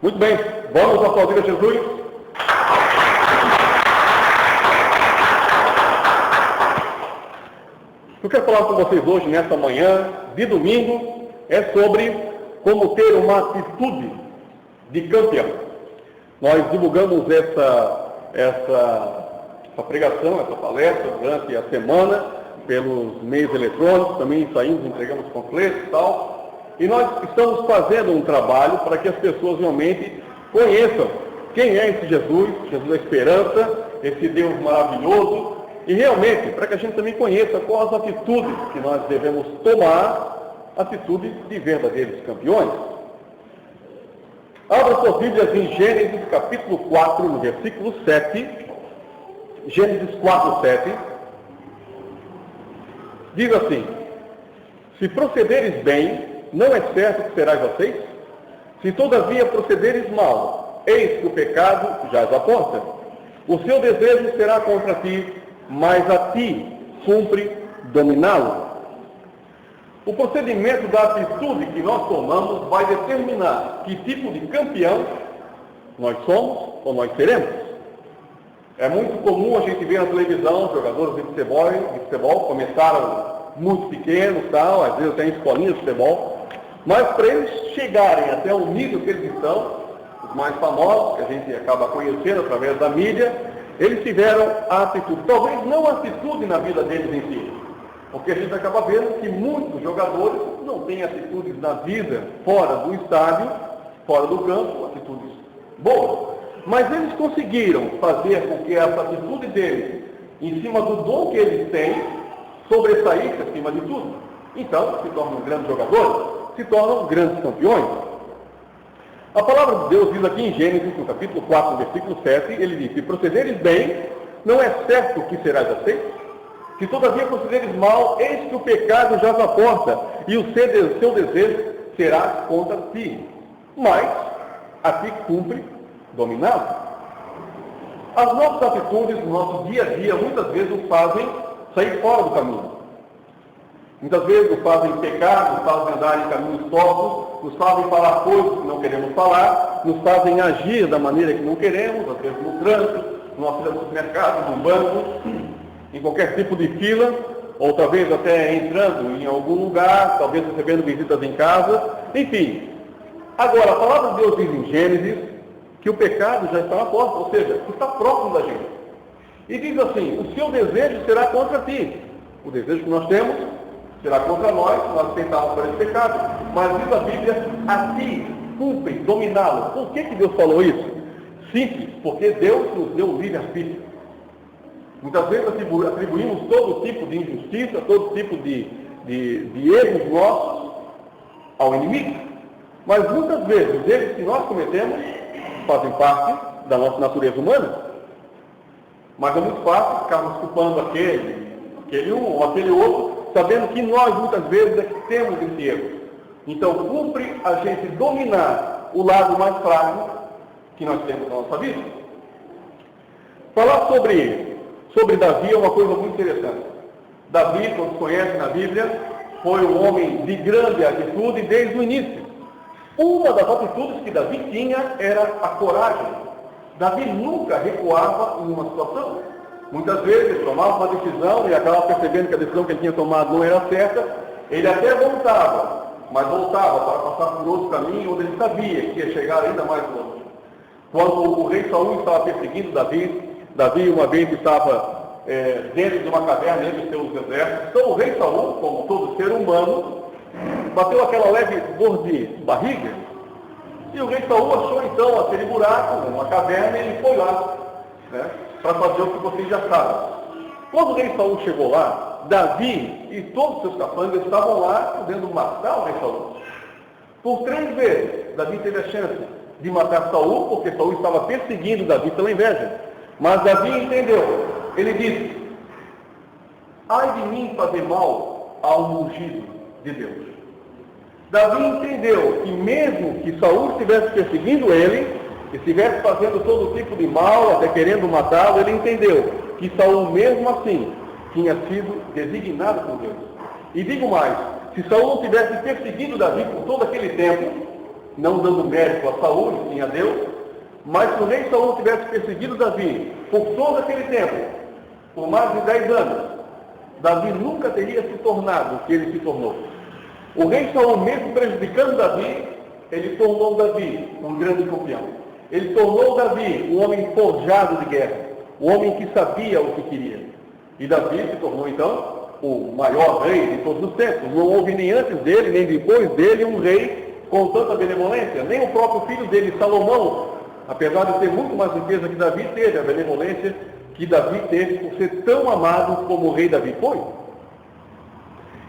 Muito bem, vamos aplaudir a Jesus. O que eu quero falar com vocês hoje, nesta manhã de domingo, é sobre como ter uma atitude de campeão. Nós divulgamos essa pregação, essa palestra durante a semana, pelos meios eletrônicos, também saímos, entregamos panfletos e tal. E nós estamos fazendo um trabalho para que as pessoas realmente conheçam quem é esse Jesus, Jesus da esperança, esse Deus maravilhoso, e realmente para que a gente também conheça quais as atitudes que nós devemos tomar, atitudes de verdadeiros campeões. Abra suas Bíblias em Gênesis capítulo 4, no versículo 7. Gênesis 4, 7. Diz assim: se procederes bem, não é certo que serás aceito? Se todavia procederes mal, eis que o pecado jaz à porta. O seu desejo será contra ti, mas a ti cumpre dominá-lo. O procedimento da atitude que nós tomamos vai determinar que tipo de campeão nós somos ou nós seremos. É muito comum a gente ver na televisão jogadores de futebol começaram muito pequenos, tal, às vezes até em escolinhas de futebol, mas para eles chegarem até o nível que eles estão, os mais famosos, que a gente acaba conhecendo através da mídia, eles tiveram a atitude, talvez não a atitude na vida deles em si, porque a gente acaba vendo que muitos jogadores não têm atitudes na vida fora do estádio, fora do campo, atitudes boas. Mas eles conseguiram fazer com que essa atitude deles, em cima do dom que eles têm, sobressaísse acima de tudo. Então, se tornam grandes jogadores, se tornam grandes campeões. A palavra de Deus diz aqui em Gênesis, no capítulo 4, versículo 7, ele diz: se procederes bem, não é certo que serás aceito? Se todavia procederes mal, eis que o pecado jaz à porta, e o seu desejo será contra ti. Mas a ti cumpre dominá-lo. As nossas atitudes no nosso dia a dia muitas vezes nos fazem sair fora do caminho. Muitas vezes nos fazem pecar, nos fazem andar em caminhos tortos, nos fazem falar coisas que não queremos falar, nos fazem agir da maneira que não queremos, às vezes no trânsito, no nosso supermercado, no banco, em qualquer tipo de fila, ou talvez até entrando em algum lugar, talvez recebendo visitas em casa, enfim. Agora, a palavra de Deus diz em Gênesis que o pecado já está na porta, ou seja, está próximo da gente. E diz assim: o seu desejo será contra ti. O desejo que nós temos será contra nós tentarmos para esse pecado. Mas diz a Bíblia: a ti cumpre dominá-lo. Por que Deus falou isso? Simples, porque Deus nos deu o livre-arbítrio. Muitas vezes atribuímos todo tipo de injustiça, todo tipo de erros nossos ao inimigo. Mas muitas vezes os erros que nós cometemos fazem parte da nossa natureza humana. Mas é muito fácil ficarmos culpando aquele um ou aquele outro, sabendo que nós muitas vezes é que temos esse erro. Então cumpre a gente dominar o lado mais fraco que nós temos na nossa vida. Falar sobre Davi é uma coisa muito interessante. Davi, como se conhece na Bíblia, foi um homem de grande atitude desde o início. Uma das atitudes que Davi tinha era a coragem. Davi nunca recuava em uma situação. Muitas vezes ele tomava uma decisão e acabava percebendo que a decisão que ele tinha tomado não era certa. Ele até voltava, mas voltava para passar por outro caminho onde ele sabia que ia chegar ainda mais longe. Quando o rei Saul estava perseguindo Davi uma vez estava dentro de uma caverna, ele e seus exércitos. Então o rei Saul, como todo ser humano, bateu aquela leve dor de barriga, e o rei Saul achou então aquele buraco, uma caverna, e ele foi lá, para fazer o que vocês já sabem. Quando o rei Saul chegou lá, Davi e todos os seus capangas estavam lá podendo matar o rei Saul. Por 3 vezes, Davi teve a chance de matar Saul, porque Saul estava perseguindo Davi pela inveja. Mas Davi entendeu. Ele disse: ai de mim fazer mal ao ungido de Deus. Davi entendeu que mesmo que Saul estivesse perseguindo ele, estivesse fazendo todo tipo de mal, até querendo matá-lo, ele entendeu que Saul mesmo assim tinha sido designado por Deus. E digo mais, se Saul não tivesse perseguido Davi por todo aquele tempo, não dando mérito a Saul, sim a Deus, mas se o rei Saul tivesse perseguido Davi por todo aquele tempo, por mais de 10 anos, Davi nunca teria se tornado o que ele se tornou. O rei Saul, mesmo prejudicando Davi, ele tornou Davi um grande campeão. Ele tornou Davi um homem forjado de guerra, um homem que sabia o que queria. E Davi se tornou, então, o maior rei de todos os tempos. Não houve nem antes dele, nem depois dele, um rei com tanta benevolência. Nem o próprio filho dele, Salomão, apesar de ter muito mais riqueza que Davi, teve a benevolência que Davi teve por ser tão amado como o rei Davi foi.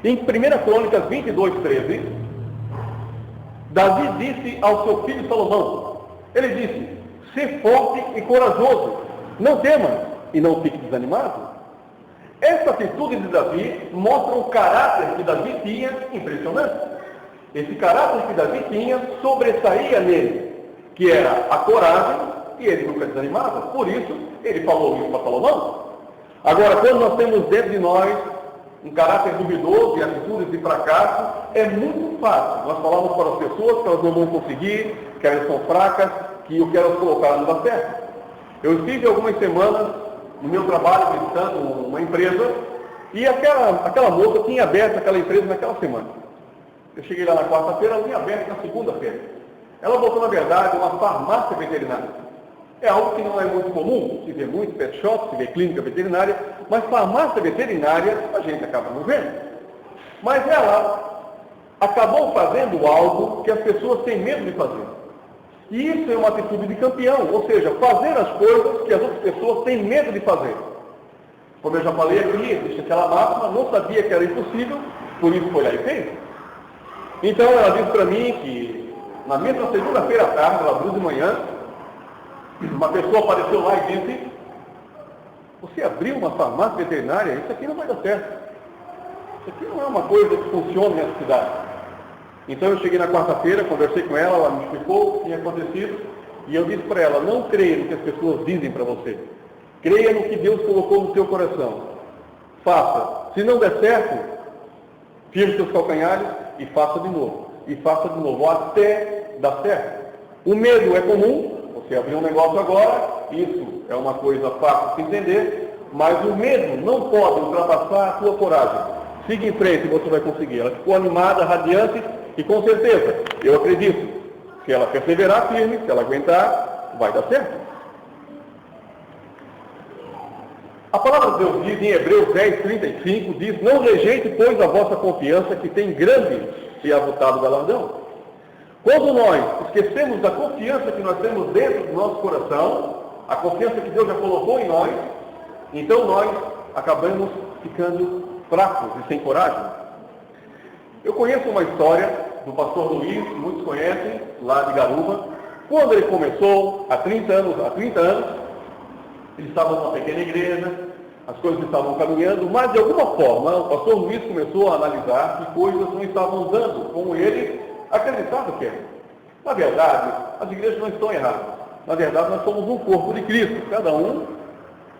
Em 1 Crônicas 22:13, Davi disse ao seu filho Salomão, ele disse: "Sê forte e corajoso, não temas e não fique desanimado." Essa atitude de Davi mostra um caráter que Davi tinha impressionante. Esse caráter que Davi tinha sobressaía nele, que era a coragem, e ele nunca desanimava. Por isso, ele falou isso para Salomão. Agora, quando nós temos dentro de nós um caráter duvidoso e atitudes de fracasso, é muito fácil nós falarmos para as pessoas que elas não vão conseguir, que elas são fracas, que o que elas colocaram não dá certo. Eu estive algumas semanas no meu trabalho visitando uma empresa, e aquela moça tinha aberto aquela empresa naquela semana. Eu cheguei lá na quarta-feira, ela tinha aberto na segunda-feira. Ela botou, na verdade, uma farmácia veterinária. É algo que não é muito comum, se vê muito pet shop, se vê clínica veterinária, mas farmácia veterinária a gente acaba não vendo. Mas ela acabou fazendo algo que as pessoas têm medo de fazer. E isso é uma atitude de campeão, ou seja, fazer as coisas que as outras pessoas têm medo de fazer. Como eu já falei aqui, existe aquela máxima, não sabia que era impossível, por isso foi lá e fez. Então ela disse para mim que na mesma segunda-feira à tarde, ela abriu de manhã, uma pessoa apareceu lá e disse: "Você abriu uma farmácia veterinária? Isso aqui não vai dar certo. Isso aqui não é uma coisa que funciona nessa cidade." Então eu cheguei na quarta-feira, conversei com ela me explicou o que tinha acontecido, e eu disse para ela: "Não creia no que as pessoas dizem para você. Creia no que Deus colocou no seu coração. Faça. Se não der certo, firme seus calcanhares e faça de novo. E faça de novo, até dar certo." O medo é comum. Você abrir um negócio agora, isso é uma coisa fácil de entender, mas o medo não pode ultrapassar a sua coragem. Siga em frente e você vai conseguir. Ela ficou animada, radiante, e com certeza, eu acredito, se ela perseverar firme, se ela aguentar, vai dar certo. A palavra de Deus diz em Hebreus 10:35, diz: "Não rejeite, pois, a vossa confiança, que tem grande e avultado galardão." Quando nós esquecemos da confiança que nós temos dentro do nosso coração, a confiança que Deus já colocou em nós, então nós acabamos ficando fracos e sem coragem. Eu conheço uma história do pastor Luiz, que muitos conhecem, lá de Garuva. Quando ele começou, há 30 anos, ele estava numa pequena igreja, as coisas estavam caminhando, mas de alguma forma o pastor Luiz começou a analisar que coisas não estavam dando como ele acreditava que era. Na verdade, as igrejas não estão erradas. Na verdade, nós somos um corpo de Cristo. Cada um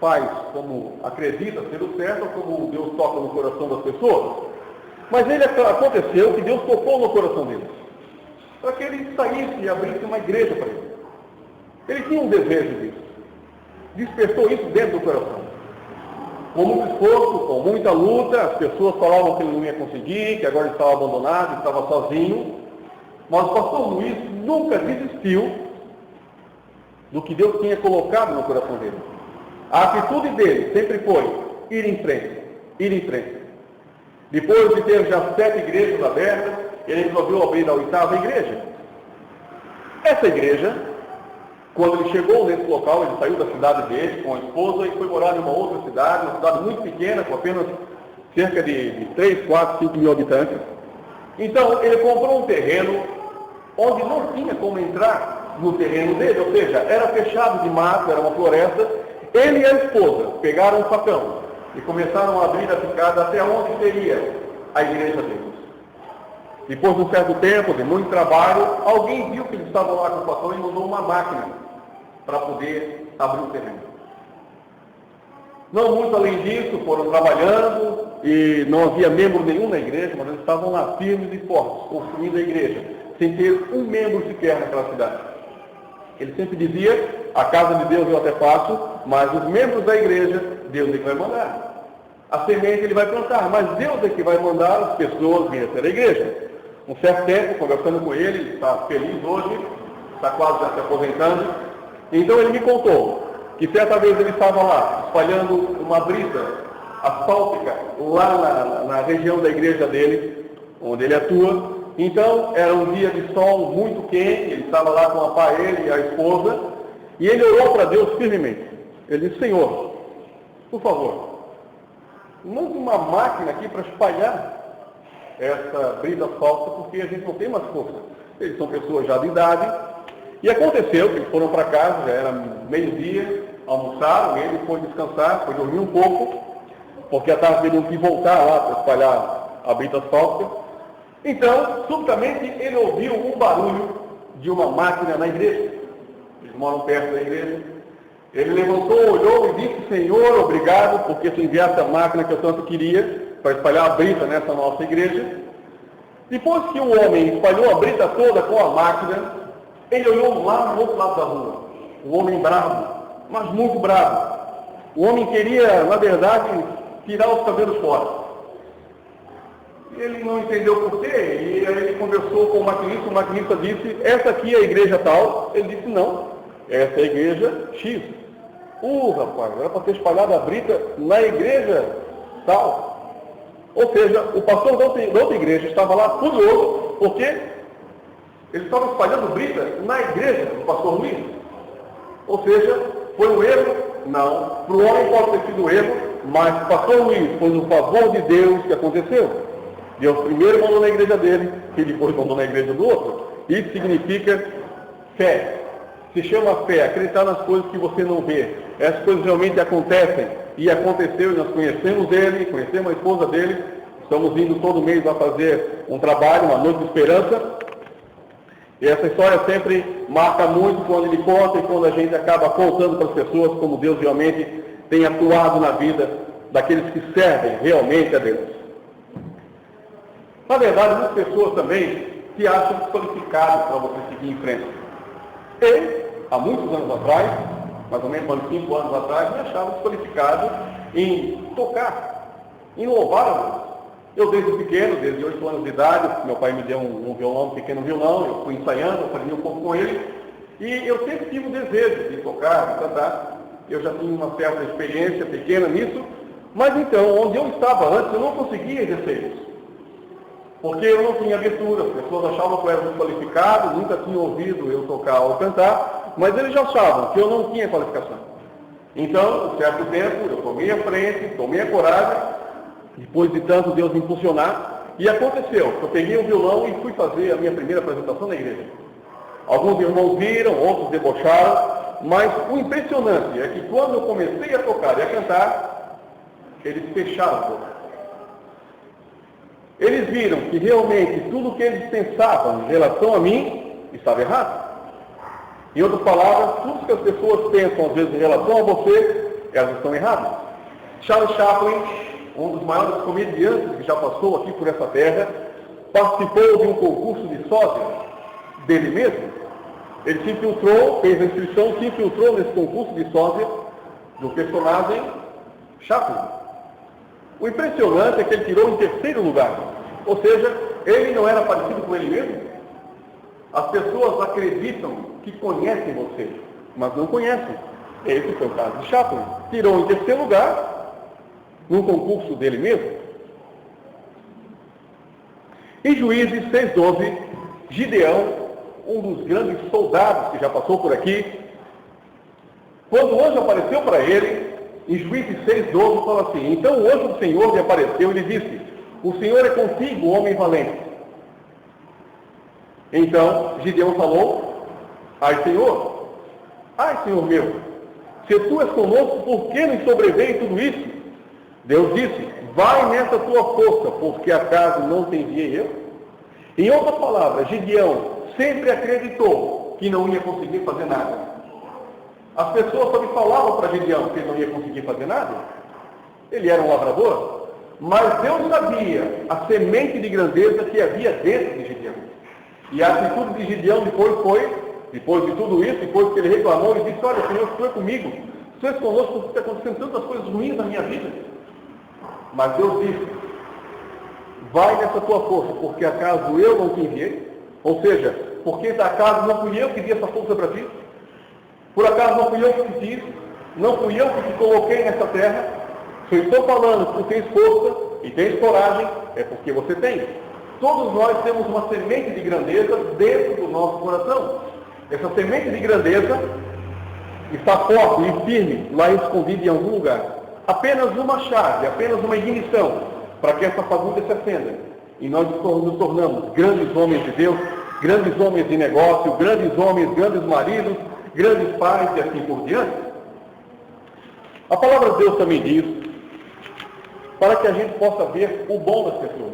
faz como acredita ser o certo, como Deus toca no coração das pessoas. Mas aconteceu que Deus tocou no coração dele, para que ele saísse e abrisse uma igreja para ele. Ele tinha um desejo disso. Despertou isso dentro do coração. Com muito esforço, com muita luta, as pessoas falavam que ele não ia conseguir, que agora ele estava abandonado, estava sozinho. Mas o pastor Luiz nunca desistiu do que Deus tinha colocado no coração dele. A atitude dele sempre foi ir em frente, ir em frente. Depois de ter já 7 igrejas abertas, ele resolveu abrir a 8ª igreja. Essa igreja, quando ele chegou nesse local, ele saiu da cidade dele com a esposa e foi morar em uma outra cidade, uma cidade muito pequena, com apenas cerca de 3, 4, 5 mil habitantes. Então, ele comprou um terreno onde não tinha como entrar no terreno dele, ou seja, era fechado de mato, era uma floresta. Ele e a esposa pegaram um facão e começaram a abrir a picada até onde seria a igreja deles. Depois de um certo tempo, de muito trabalho, alguém viu que eles estavam lá com o facão e mandou uma máquina para poder abrir o terreno. Não muito além disso, foram trabalhando e não havia membro nenhum na igreja, mas eles estavam lá firmes e fortes, construindo a igreja. sem ter um membro sequer naquela cidade. Ele sempre dizia, a casa de Deus eu até faço, mas os membros da igreja, Deus é que vai mandar. A semente ele vai plantar, mas Deus é que vai mandar as pessoas virem até a igreja. Um certo tempo, conversando com ele está feliz hoje, está quase já se aposentando. Então ele me contou que certa vez ele estava lá, espalhando uma brisa asfáltica lá na região da igreja dele, onde ele atua. Então era um dia de sol muito quente, ele estava lá com a pai, ele e a esposa, e ele orou para Deus firmemente. Ele disse, Senhor, por favor, manda uma máquina aqui para espalhar essa brisa asfáltica, porque a gente não tem mais força. Eles são pessoas já de idade. E aconteceu que eles foram para casa, já era meio-dia, almoçaram, ele foi descansar, foi dormir um pouco, porque à tarde ele tinha que voltar lá para espalhar a brita asfáltica. Então, subitamente, ele ouviu um barulho de uma máquina na igreja. Eles moram perto da igreja. Ele levantou, olhou e disse, Senhor, obrigado, porque tu enviaste a máquina que eu tanto queria para espalhar a brita nessa nossa igreja. Depois que o homem espalhou a brita toda com a máquina, ele olhou lá no outro lado da rua. O homem bravo, mas muito bravo. O homem queria, na verdade, tirar os cabelos fora. Ele não entendeu por quê, e aí ele conversou com o maquinista disse, essa aqui é a igreja tal. Ele disse, não, essa é a igreja X. Rapaz, era para ter espalhado a brita na igreja tal. Ou seja, o pastor da outra igreja estava lá furioso, porque ele estava espalhando brita na igreja do pastor Luiz. Ou seja, foi um erro? Não. Para o homem pode ter sido erro, mas o pastor Luiz foi no favor de Deus que aconteceu. Deus primeiro mandou na igreja dele, e depois mandou na igreja do outro. Isso significa fé. Se chama fé, acreditar nas coisas que você não vê. Essas coisas realmente acontecem. E aconteceu, e nós conhecemos ele, conhecemos a esposa dele. Estamos indo todo mês a fazer um trabalho, uma noite de esperança. E essa história sempre marca muito quando ele conta e quando a gente acaba contando para as pessoas como Deus realmente tem atuado na vida daqueles que servem realmente a Deus. Na verdade, muitas pessoas também se acham desqualificadas para você seguir em frente. Eu, há muitos anos atrás, mais ou menos 5 anos atrás, me achava desqualificado em tocar, em louvar a Deus. Eu desde pequeno, desde 8 anos de idade, meu pai me deu um violão, um pequeno violão, eu fui ensaiando, aprendi um pouco com ele, e eu sempre tive o desejo de tocar, de cantar. Eu já tinha uma certa experiência pequena nisso, mas então, onde eu estava antes, eu não conseguia exercer isso. Porque eu não tinha abertura, as pessoas achavam que eu era desqualificado, nunca tinham ouvido eu tocar ou cantar, mas eles já achavam que eu não tinha qualificação. Então, por certo tempo, eu tomei a frente, tomei a coragem, depois de tanto Deus me impulsionar, e aconteceu, eu peguei o violão e fui fazer a minha primeira apresentação na igreja. Alguns irmãos viram, outros debocharam, mas o impressionante é que quando eu comecei a tocar e a cantar, eles fecharam a boca. Eles viram que realmente tudo o que eles pensavam em relação a mim estava errado. Em outras palavras, tudo que as pessoas pensam às vezes em relação a você, elas estão erradas. Charles Chaplin, um dos maiores comediantes que já passou aqui por essa terra, participou de um concurso de sósia dele mesmo. Ele se infiltrou, fez a inscrição, se infiltrou nesse concurso de sósia do personagem Chaplin. O impressionante é que ele tirou em 3º lugar. Ou seja, ele não era parecido com ele mesmo. As pessoas acreditam que conhecem você, mas não conhecem. Esse foi o caso de Chaplin. Tirou em 3º lugar, num concurso dele mesmo. Em Juízes 6:12, Gideão, um dos grandes soldados que já passou por aqui, quando o anjo apareceu para ele, em Juízes 6:12 fala assim, então o anjo do Senhor lhe apareceu e lhe disse, o Senhor é contigo, homem valente. Então Gideão falou, ai Senhor meu, se tu és conosco, por que nos sobreveio tudo isso? Deus disse, vai nessa tua força, porque acaso não te enviei eu? Em outras palavras, Gideão sempre acreditou que não ia conseguir fazer nada. As pessoas só me falavam para Gideão que ele não ia conseguir fazer nada. Ele era um lavrador, mas Deus sabia a semente de grandeza que havia dentro de Gideão. E a atitude de Gideão depois de tudo isso, depois que ele reclamou, ele disse: olha, Senhor, tu é comigo, tu és conosco, porque está acontecendo tantas coisas ruins na minha vida. Mas Deus disse: vai nessa tua força, porque acaso eu não te enviei? Ou seja, porque acaso não fui eu que dei essa força para ti? Por acaso não fui eu que te fiz? Não fui eu que te coloquei nessa terra? Se eu estou falando que tu tens força e tens coragem, é porque você tem. Todos nós temos uma semente de grandeza dentro do nosso coração. Essa semente de grandeza está forte e firme lá escondida em algum lugar. Apenas uma chave, apenas uma ignição para que essa fagulha se acenda. E nós nos tornamos grandes homens de Deus, grandes homens de negócio, grandes homens, grandes maridos, grandes pais e assim por diante. A palavra de Deus também diz, para que a gente possa ver o bom das pessoas.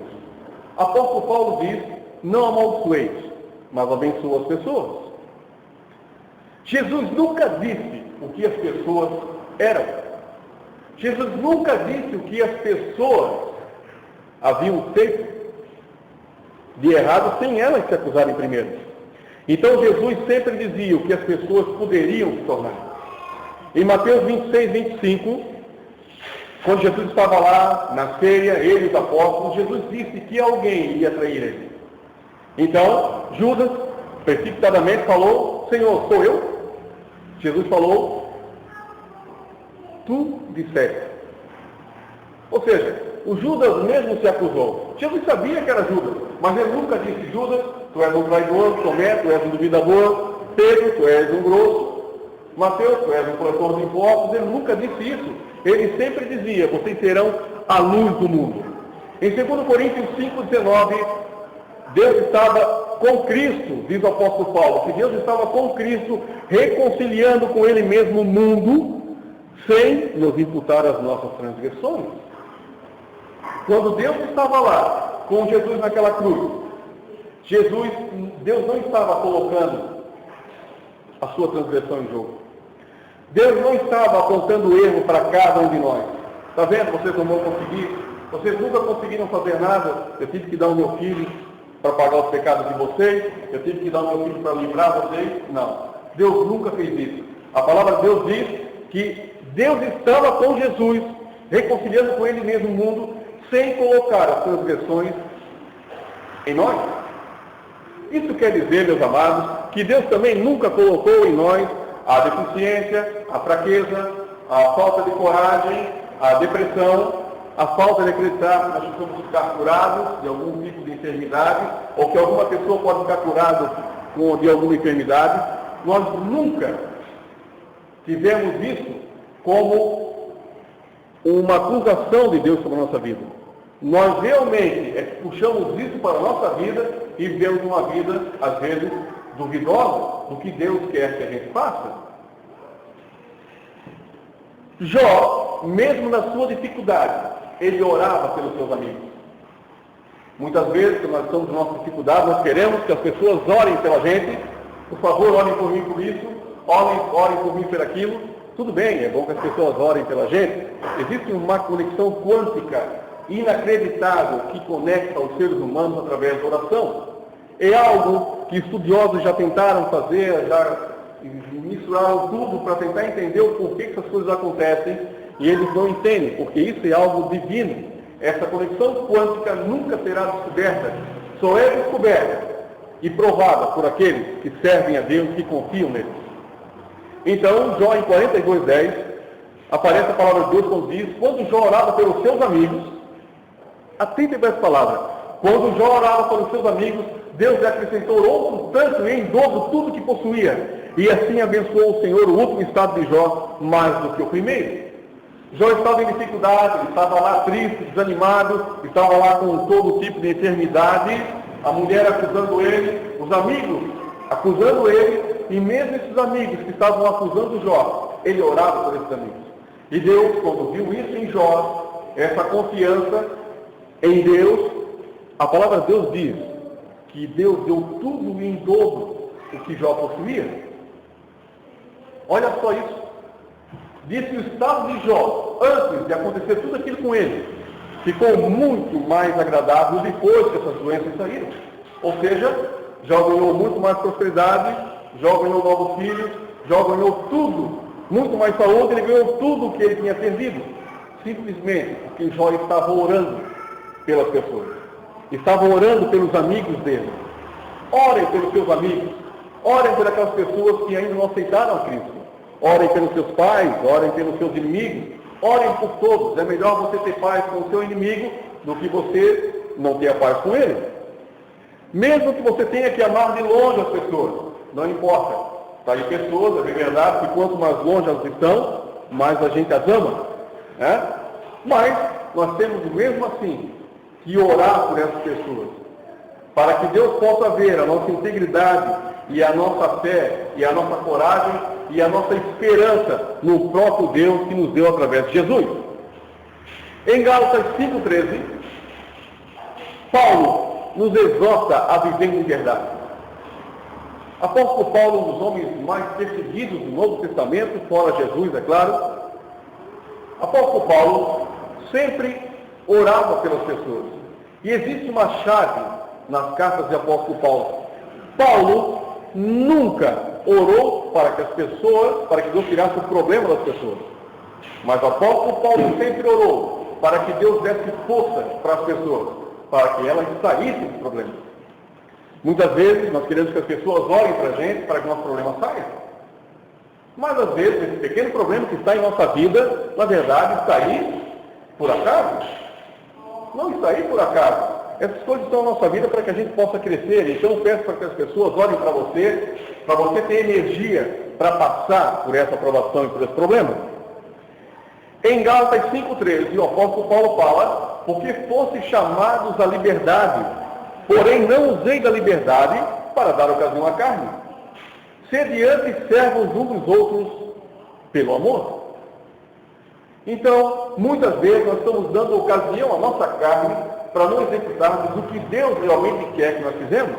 Apóstolo Paulo diz: não amaldiçoeis, mas abençoa as pessoas. Jesus nunca disse o que as pessoas eram. Jesus nunca disse o que as pessoas haviam feito de errado sem elas se acusarem primeiro. Então Jesus sempre dizia o que as pessoas poderiam se tornar. Em Mateus 26, 25, quando Jesus estava lá na ceia, ele e os apóstolos, Jesus disse que alguém ia trair ele. Então, Judas, precipitadamente, falou: Senhor, sou eu? Jesus falou: tu disseste. Ou seja, o Judas mesmo se acusou. Jesus sabia que era Judas, mas ele nunca disse: Judas, tu és um traidor; Tomé, tu és um duvidador; Pedro, tu és um grosso; Mateus, tu és um coletor de impostos. Ele nunca disse isso. Ele sempre dizia: vocês serão a luz do mundo. Em 2 Coríntios 5,19, Deus estava com Cristo, diz o apóstolo Paulo, que Deus estava com Cristo, reconciliando com Ele mesmo o mundo, sem nos imputar as nossas transgressões. Quando Deus estava lá, com Jesus naquela cruz, Deus não estava colocando a sua transgressão em jogo. Deus não estava apontando erro para cada um de nós. Está vendo? Vocês não vão conseguir. Vocês nunca conseguiram fazer nada. Eu tive que dar o meu filho para pagar os pecados de vocês. Eu tive que dar o meu filho para livrar vocês. Não. Deus nunca fez isso. A palavra de Deus diz que Deus estava com Jesus, reconciliando com Ele mesmo o mundo, sem colocar as transgressões em nós. Isso quer dizer, meus amados, que Deus também nunca colocou em nós a deficiência, a fraqueza, a falta de coragem, a depressão, a falta de acreditar que nós precisamos ficar curados de algum tipo de enfermidade, ou que alguma pessoa pode ficar curada de alguma enfermidade. Nós nunca tivemos isso como uma acusação de Deus sobre a nossa vida. Nós realmente puxamos isso para a nossa vida e vivemos uma vida, às vezes, duvidosa do que Deus quer que a gente faça. Jó, mesmo na sua dificuldade, ele orava pelos seus amigos. Muitas vezes, quando nós estamos em nossa dificuldade, nós queremos que as pessoas orem pela gente. Por favor, orem por mim por isso, orem por mim por aquilo. Tudo bem, é bom que as pessoas orem pela gente. Existe uma conexão quântica inacreditável que conecta os seres humanos através da oração. É algo que estudiosos já tentaram fazer, já misturaram tudo para tentar entender o porquê que essas coisas acontecem, e eles não entendem, porque isso é algo divino. Essa conexão quântica nunca será descoberta, só é descoberta e provada por aqueles que servem a Deus, que confiam nele. Então, Jó em 42:10, aparece a palavra de Deus quando diz: quando Jó orava pelos seus amigos, atentem para essa palavra, quando Jó orava pelos seus amigos, Deus lhe acrescentou outro tanto e em dobro tudo que possuía, e assim abençoou o Senhor o último estado de Jó mais do que o primeiro. Jó estava em dificuldade, ele estava lá triste, desanimado, estava lá com todo tipo de enfermidade, a mulher acusando ele, os amigos acusando ele, e mesmo esses amigos que estavam acusando Jó, ele orava por esses amigos. E Deus, quando viu isso em Jó, essa confiança em Deus, a palavra de Deus diz que Deus deu tudo em dobro o que Jó possuía. Olha só isso. Diz que o estado de Jó, antes de acontecer tudo aquilo com ele, ficou muito mais agradável depois que essas doenças saíram. Ou seja, já ganhou muito mais prosperidade, já ganhou novos filhos, já ganhou tudo, muito mais saúde, ele ganhou tudo o que ele tinha perdido, simplesmente porque Jó estava orando pelas pessoas, estava orando pelos amigos dele. Orem pelos seus amigos, orem por aquelas pessoas que ainda não aceitaram a Cristo, orem pelos seus pais, orem pelos seus inimigos, orem por todos. É melhor você ter paz com o seu inimigo do que você não ter a paz com ele. Mesmo que você tenha que amar de longe as pessoas, não importa. Está aí pessoas, é verdade que quanto mais longe elas estão, mais a gente as ama. Mas nós temos mesmo assim que orar por essas pessoas, para que Deus possa ver a nossa integridade e a nossa fé e a nossa coragem e a nossa esperança no próprio Deus que nos deu através de Jesus. Em Gálatas 5,13, Paulo nos exorta a viver em verdade. Apóstolo Paulo, um dos homens mais perseguidos do Novo Testamento, fora Jesus, é claro. Apóstolo Paulo sempre orava pelas pessoas. E existe uma chave nas cartas de Apóstolo Paulo. Paulo nunca orou para que as pessoas, para que Deus tirasse o problema das pessoas. Mas o apóstolo Paulo sempre orou para que Deus desse força para as pessoas, para que elas saíssem dos problemas. Muitas vezes nós queremos que as pessoas orem para a gente para que o nosso problema saia. Mas às vezes esse pequeno problema que está em nossa vida, na verdade, está aí por acaso. Não está aí por acaso. Essas coisas estão na nossa vida para que a gente possa crescer. Então eu peço para que as pessoas olhem para você ter energia para passar por essa aprovação e por esse problema. Em Gálatas 5,13, o apóstolo Paulo fala: porque fosse chamados à liberdade, porém não usei da liberdade para dar ocasião à carne. Sede antes servos uns dos outros pelo amor. Então, muitas vezes nós estamos dando ocasião à nossa carne para não executarmos o que Deus realmente quer que nós fizemos.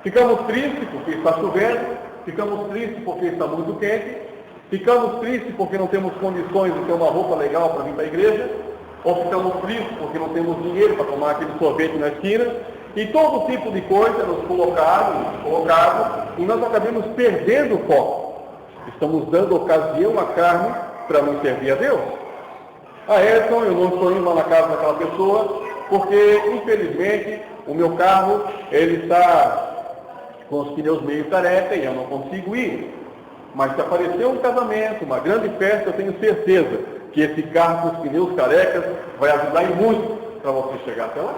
Ficamos tristes porque está chovendo, ficamos tristes porque está muito quente, ficamos tristes porque não temos condições de ter uma roupa legal para vir para a igreja, ou ficamos tristes porque não temos dinheiro para tomar aquele sorvete na esquina, e todo tipo de coisa nos colocado, e nós acabamos perdendo o foco. Estamos dando ocasião à carne para não servir a Deus. Edson, eu não estou indo lá na casa daquela pessoa, porque, infelizmente, o meu carro, ele está com os pneus meio careca e eu não consigo ir. Mas se aparecer um casamento, uma grande festa, eu tenho certeza que esse carro com os pneus carecas vai ajudar em muito para você chegar até lá.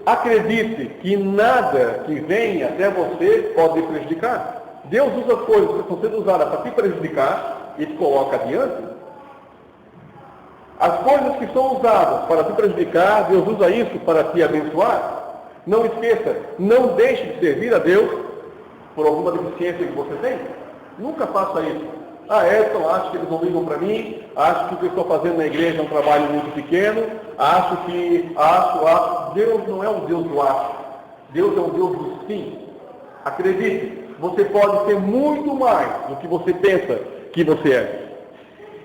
Acredite que nada que vem até você pode lhe prejudicar. Deus usa as coisas que estão sendo usadas para te prejudicar e te coloca adiante. As coisas que são usadas para te prejudicar, Deus usa isso para te abençoar. Não esqueça, não deixe de servir a Deus por alguma deficiência que você tem. Nunca faça isso. Edson, acho que eles não ligam para mim, acho que o que eu estou fazendo na igreja é um trabalho muito pequeno, acho. Deus não é um Deus do acho. Deus é um Deus do sim. Acredite, você pode ser muito mais do que você pensa que você é.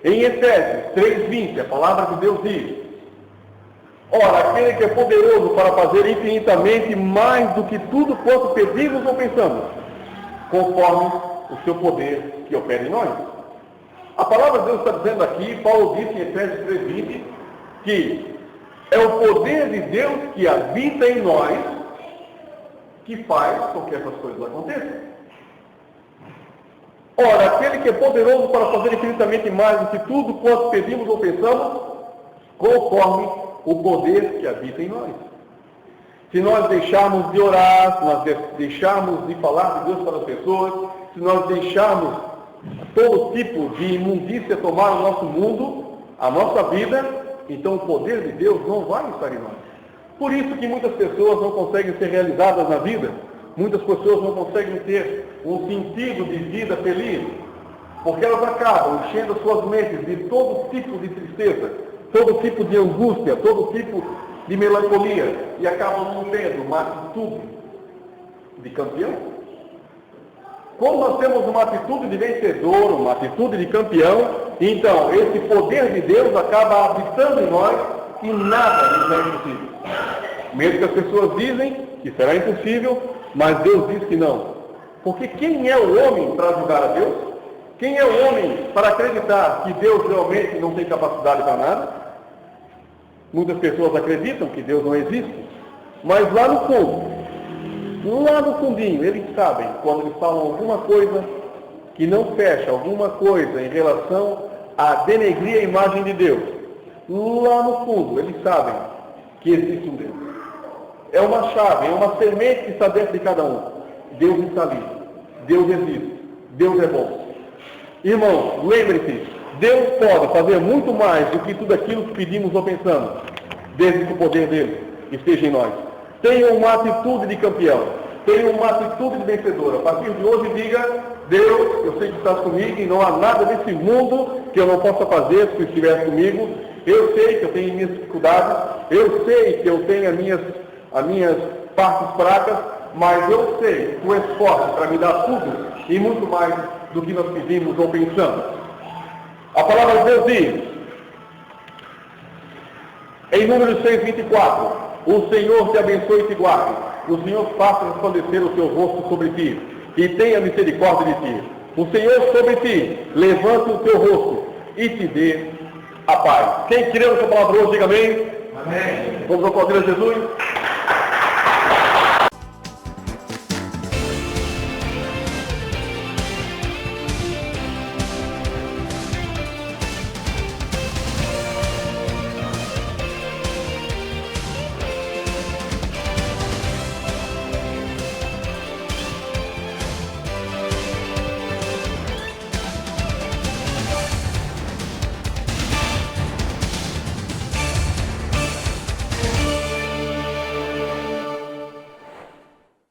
Em Efésios 3,20, a palavra de Deus diz: ora, aquele que é poderoso para fazer infinitamente mais do que tudo quanto pedimos ou pensamos, conforme o seu poder que opera em nós. A palavra de Deus está dizendo aqui, Paulo disse em Efésios 3,20, que é o poder de Deus que habita em nós que faz com que essas coisas aconteçam. Ora, aquele que é poderoso para fazer infinitamente mais do que tudo quanto pedimos ou pensamos, conforme o poder que habita em nós. Se nós deixarmos de orar, se nós deixarmos de falar de Deus para as pessoas, se nós deixarmos todo tipo de imundícia tomar o nosso mundo, a nossa vida, então o poder de Deus não vai estar em nós. Por isso que muitas pessoas não conseguem ser realizadas na vida, muitas pessoas não conseguem ter um sentido de vida feliz, porque elas acabam enchendo as suas mentes de todo tipo de tristeza, todo tipo de angústia, todo tipo de melancolia, e acabam não tendo uma atitude de campeão. Como nós temos uma atitude de vencedor, uma atitude de campeão, então esse poder de Deus acaba habitando em nós e nada nos é impossível. Mesmo que as pessoas dizem que será impossível, mas Deus diz que não. Porque quem é o homem para julgar a Deus? Quem é o homem para acreditar que Deus realmente não tem capacidade para nada? Muitas pessoas acreditam que Deus não existe, mas lá no fundo, lá no fundinho, eles sabem, quando eles falam alguma coisa que não fecha, alguma coisa em relação a denegrir a imagem de Deus, lá no fundo, eles sabem que existe um Deus. É uma chave, é uma semente que está dentro de cada um. Deus está ali. Deus existe. Deus é bom. Irmãos, lembre-se, Deus pode fazer muito mais do que tudo aquilo que pedimos ou pensamos, desde que o poder dele esteja em nós. Tenha uma atitude de campeão. Tenha uma atitude de vencedor. A partir de hoje diga: Deus, eu sei que estás comigo e não há nada nesse mundo que eu não possa fazer se tu estiver comigo. Eu sei que eu tenho minhas dificuldades, eu sei que eu tenho as minhas partes fracas, mas eu sei que tu és forte para me dar tudo e muito mais do que nós pedimos ou pensamos. A palavra de Deus diz, em Números 6:24, o Senhor te abençoe e te guarde, o Senhor faça resplandecer o seu rosto sobre ti e tenha misericórdia de ti. O Senhor sobre ti levante o teu rosto e te dê a paz. Quem crê nessa palavra hoje, diga amém. Amém. Vamos aplaudir a Jesus.